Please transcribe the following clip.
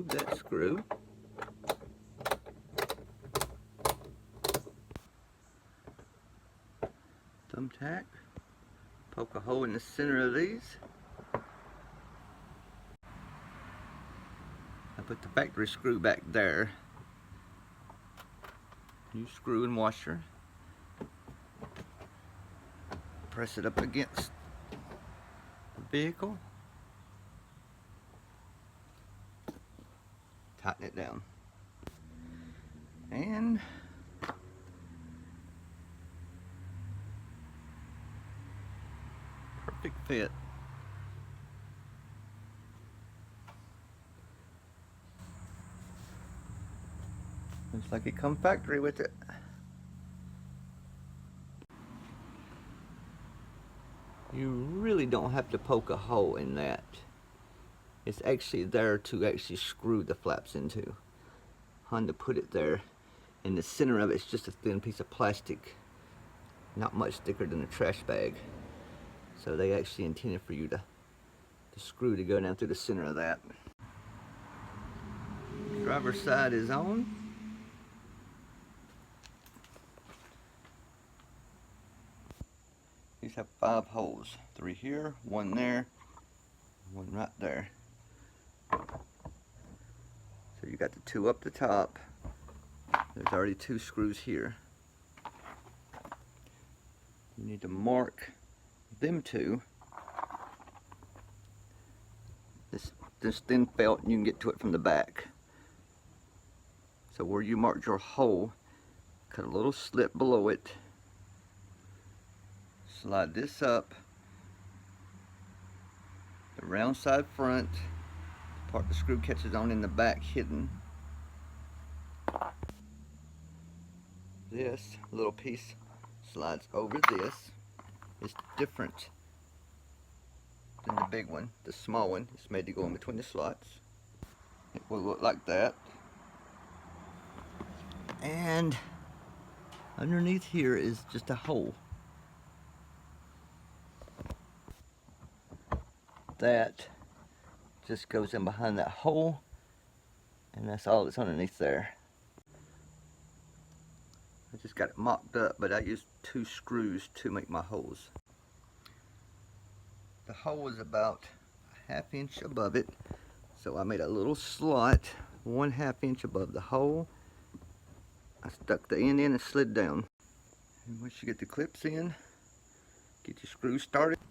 remove that screw. Thumbtack. Poke a hole in the center of these. I put the factory screw back there. New screw and washer. Press it up against the vehicle. Tighten it down. And perfect fit. Looks like it come factory with it. You really don't have to poke a hole in that. It's actually there to actually screw the flaps into. Honda put it there. In the center of it's just a thin piece of plastic, not much thicker than a trash bag. So they actually intended for you to screw to go down through the center of that. Driver's side is on. These have 5 holes. 3 here, 1 there, 1 right there. So you got the 2 up the top. There's already 2 screws here. You need to mark them 2. This thin felt, and you can get to it from the back. So where you marked your hole, cut a little slit below it. Slide this up. The round side front, the part the screw catches on in the back hidden. This little piece slides over this. It's different than the big one. The small one is made to go in between the slots. It will look like that. And underneath here is just a hole. That just goes in behind that hole, and that's all that's underneath there. I just got it mocked up, but I used 2 screws to make my holes. The hole is about a 1/2 inch above it, so I made a little slot 1/2 inch above the hole. I stuck the end in and slid down. And once you get the clips in, get your screws started.